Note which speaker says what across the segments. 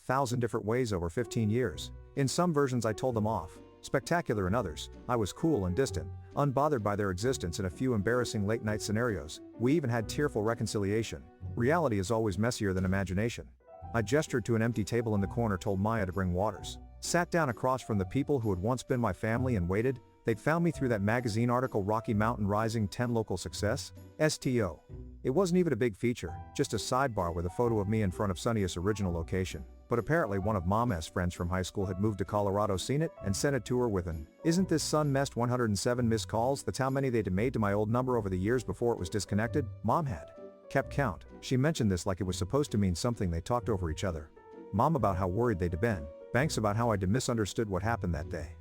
Speaker 1: 1,000 different ways over 15 years. In some versions I told them off. Spectacular in others, I was cool and distant, unbothered by their existence in a few embarrassing late-night scenarios. We even had tearful reconciliation. Reality is always messier than imagination. I gestured to an empty table in the corner, told Maya to bring waters. Sat down across from the people who had once been my family and waited. They'd found me through that magazine article, Rocky Mountain Rising 10 Local Success, STO. It wasn't even a big feature, just a sidebar with a photo of me in front of Sunny's original location. But apparently one of Mama's friends from high school had moved to Colorado, seen it, and sent it to her with an, "Isn't this son messed 107 missed calls? That's how many they'd made to my old number over the years before it was disconnected." Mom had kept count. She mentioned this like it was supposed to mean something. They talked over each other. Mom about how worried they'd been. Banks about how I'd misunderstood what happened that day.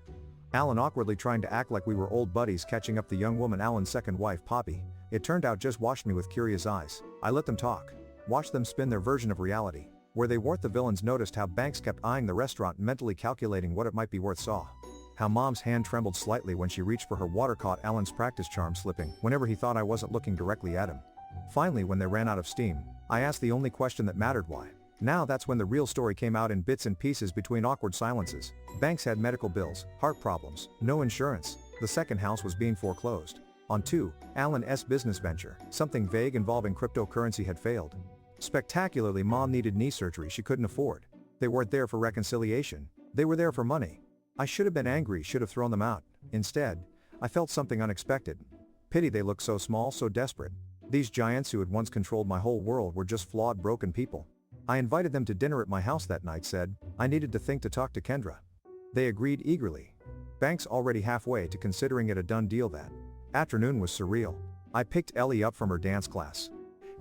Speaker 1: Alan awkwardly trying to act like we were old buddies, catching up the young woman, Alan's second wife, Poppy. It turned out just watched me with curious eyes. I let them talk. Watched them spin their version of reality. Where they weren't the villains, noticed how Banks kept eyeing the restaurant, mentally calculating what it might be worth. Saw how Mom's hand trembled slightly when she reached for her water, caught Alan's practice charm slipping whenever he thought I wasn't looking directly at him. Finally, when they ran out of steam, I asked the only question that mattered: why? Now that's when the real story came out in bits and pieces between awkward silences. Banks had medical bills, heart problems, no insurance. The second house was being foreclosed on too. Alan's business venture, something vague involving cryptocurrency, had failed spectacularly. Mom needed knee surgery she couldn't afford. They weren't there for reconciliation. They were there for money. I should have been angry, should have thrown them out. Instead, I felt something unexpected. Pity. They looked so small, so desperate. These giants who had once controlled my whole world were just flawed, broken people. I invited them to dinner at my house that night, said I needed to think to talk to Kendra. They agreed eagerly. Banks already halfway to considering it a done deal. That afternoon was surreal. I picked Ellie up from her dance class,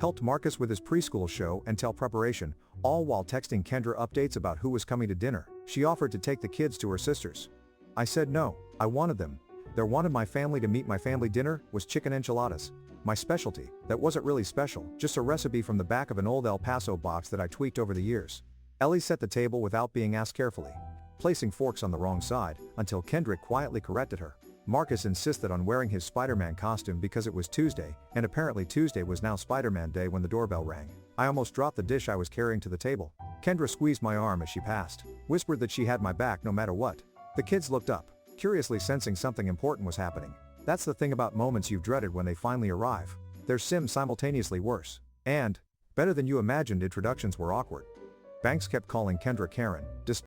Speaker 1: helped Marcus with his preschool show and tell preparation, all while texting Kendra updates about who was coming to dinner. She offered to take the kids to her sister's. I said no, I wanted them. They wanted my family to meet. My family dinner was chicken enchiladas, my specialty. That wasn't really special, just a recipe from the back of an old El Paso box that I tweaked over the years. Ellie set the table without being asked, carefully placing forks on the wrong side, until Kendrick quietly corrected her. Marcus insisted on wearing his Spider-Man costume because it was Tuesday, and apparently Tuesday was now Spider-Man Day when the doorbell rang. I almost dropped the dish I was carrying to the table. Kendra squeezed my arm as she passed, whispered that she had my back no matter what. The kids looked up, curiously sensing something important was happening. That's the thing about moments you've dreaded when they finally arrive. They're simultaneously worse and better than you imagined. Introductions were awkward. Banks kept calling Kendra Karen, despite